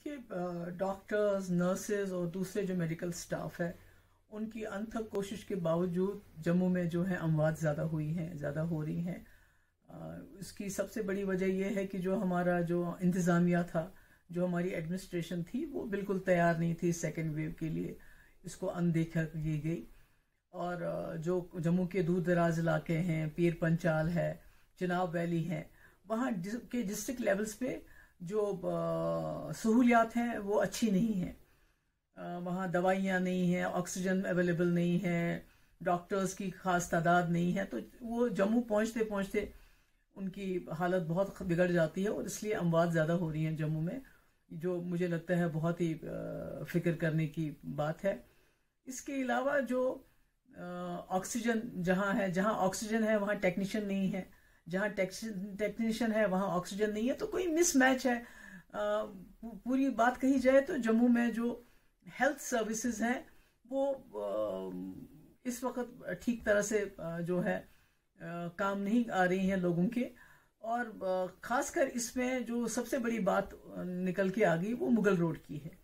देखिए, doctors, nurses और दूसरे जो मेडिकल स्टाफ है, उनकी अनथक कोशिश के बावजूद जम्मू में जो है अमवात ज़्यादा हो रही हैं। इसकी सबसे बड़ी वजह यह है कि जो हमारा जो इंतज़ामिया था, जो हमारी एडमिनिस्ट्रेशन थी, वो बिल्कुल तैयार नहीं थी सेकेंड वेव के लिए। इसको अनदेखा की गई। और जो जम्मू के दूर दराज इलाके हैं, पीर पंचाल है, चिनाब वैली है, वहाँ के डिस्ट्रिक्ट लेवल्स पे जो सहूलियात हैं वो अच्छी नहीं हैं। वहाँ दवाइयाँ नहीं हैं, ऑक्सीजन अवेलेबल नहीं है, डॉक्टर्स की खास तादाद नहीं है, तो वो जम्मू पहुँचते पहुँचते उनकी हालत बहुत बिगड़ जाती है और इसलिए अमवात ज़्यादा हो रही हैं जम्मू में, जो मुझे लगता है बहुत ही फिक्र करने की बात है। इसके अलावा जो ऑक्सीजन जहाँ ऑक्सीजन है वहाँ टेक्नीशियन नहीं है, जहाँ टेक्नीशियन है वहाँ ऑक्सीजन नहीं है, तो कोई मिसमैच है। पूरी बात कही जाए तो जम्मू में जो हेल्थ सर्विसेज हैं वो इस वक्त ठीक तरह से जो है काम नहीं आ रही हैं लोगों के। और खासकर इसमें जो सबसे बड़ी बात निकल के आ गई वो मुगल रोड की है।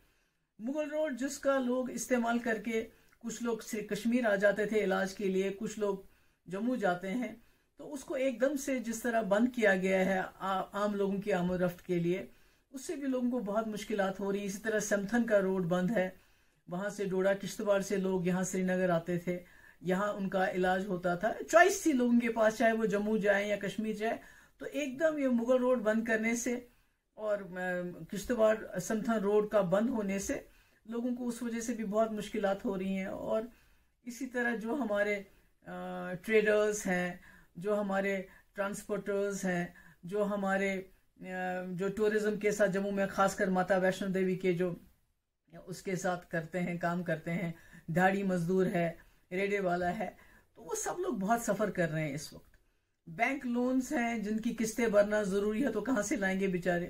मुगल रोड जिसका लोग इस्तेमाल करके, कुछ लोग कश्मीर आ जाते थे इलाज के लिए, कुछ लोग जम्मू जाते हैं, तो उसको एकदम से जिस तरह बंद किया गया है आम लोगों की आमदरफ्त के लिए, उससे भी लोगों को बहुत मुश्किलात हो रही है। इसी तरह समथन का रोड बंद है, वहाँ से डोडा किश्तवाड़ से लोग यहाँ श्रीनगर आते थे, यहाँ उनका इलाज होता था, चॉइस थी लोगों के पास, चाहे वो जम्मू जाए या कश्मीर जाए। तो एकदम ये मुगल रोड बंद करने से और किश्तवाड़ समथन रोड का बंद होने से लोगों को उस वजह से भी बहुत मुश्किलात हो रही हैं। और इसी तरह जो हमारे ट्रेडर्स हैं, जो हमारे ट्रांसपोर्टर्स हैं, जो हमारे जो टूरिज्म के साथ जम्मू में खासकर माता वैष्णो देवी के जो उसके साथ काम करते हैं, दिहाड़ी मजदूर है, रेडे वाला है, तो वो सब लोग बहुत सफ़र कर रहे हैं इस वक्त। बैंक लोन्स हैं जिनकी किस्तें भरना ज़रूरी है, तो कहाँ से लाएंगे बेचारे।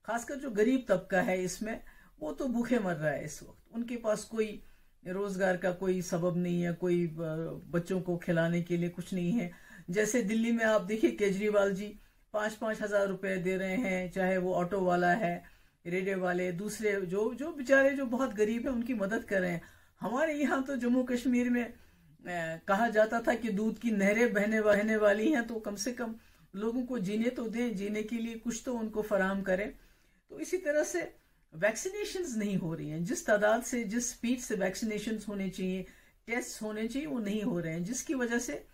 खासकर जो गरीब तबका है इसमें, वो तो भूखे मर रहा है इस वक्त। उनके पास कोई रोजगार का कोई सबब नहीं है, कोई बच्चों को खिलाने के लिए कुछ नहीं है। जैसे दिल्ली में आप देखिए, केजरीवाल जी 5-5 हज़ार रुपए दे रहे हैं, चाहे वो ऑटो वाला है, रेडे वाले, दूसरे जो जो बेचारे जो बहुत गरीब है उनकी मदद कर रहे हैं। हमारे यहाँ तो जम्मू कश्मीर में कहा जाता था कि दूध की नहरें बहने वाली हैं, तो कम से कम लोगों को जीने तो दें, जीने के लिए कुछ तो उनको फराहम करें। तो इसी तरह से वैक्सीनेशंस नहीं हो रही हैं, जिस तादाद से, जिस स्पीड से वैक्सीनेशंस होने चाहिए, टेस्ट होने चाहिए, वो नहीं हो रहे हैं, जिसकी वजह से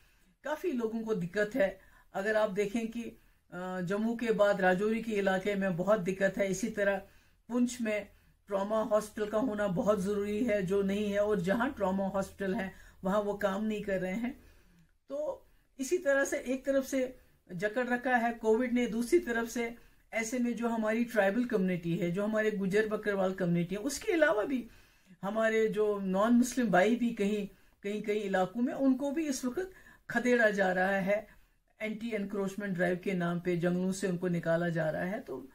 काफ़ी लोगों को दिक्कत है। अगर आप देखें कि जम्मू के बाद राजौरी के इलाके में बहुत दिक्कत है। इसी तरह पुंछ में ट्रॉमा हॉस्पिटल का होना बहुत ज़रूरी है, जो नहीं है, और जहाँ ट्रॉमा हॉस्पिटल है वहाँ वो काम नहीं कर रहे हैं। तो इसी तरह से एक तरफ से जकड़ रखा है कोविड ने, दूसरी तरफ से ऐसे में जो हमारी ट्राइबल कम्युनिटी है, जो हमारे गुजर बकरवाल कम्युनिटी है, उसके अलावा भी हमारे जो नॉन मुस्लिम भाई भी कई इलाकों में, उनको भी इस वक्त खदेड़ा जा रहा है। एंटी एनक्रोचमेंट ड्राइव के नाम पे जंगलों से उनको निकाला जा रहा है। तो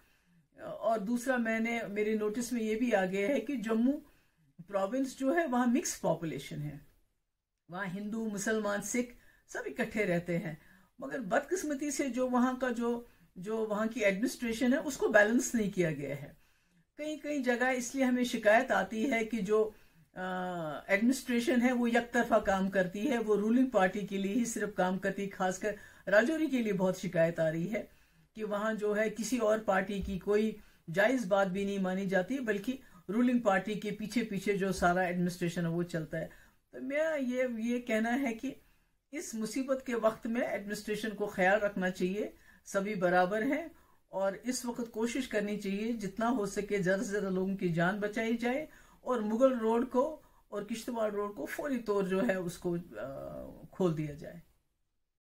और दूसरा, मेरे नोटिस में ये भी आ गया है कि जम्मू प्रोविंस जो है वहाँ मिक्स पॉपुलेशन है, वहाँ हिंदू, मुसलमान, सिख सब इकट्ठे रहते हैं, मगर बदकिस्मती से जो वहाँ का जो वहाँ की एडमिनिस्ट्रेशन है उसको बैलेंस नहीं किया गया है। कई जगह इसलिए हमें शिकायत आती है कि जो एडमिनिस्ट्रेशन है वो एक तरफा काम करती है, वो रूलिंग पार्टी के लिए ही सिर्फ काम करती है। खासकर राजौरी के लिए बहुत शिकायत आ रही है कि वहाँ जो है किसी और पार्टी की कोई जायज बात भी नहीं मानी जाती, बल्कि रूलिंग पार्टी के पीछे पीछे जो सारा एडमिनिस्ट्रेशन है वो चलता है। तो मेरा ये कहना है कि इस मुसीबत के वक्त में एडमिनिस्ट्रेशन को ख्याल रखना चाहिए, सभी बराबर हैं, और इस वक्त कोशिश करनी चाहिए जितना हो सके ज़्यादा से ज़्यादा लोगों की जान बचाई जाए, और मुगल रोड को और किश्तवाड़ रोड को फौरी तौर जो है उसको खोल दिया जाए।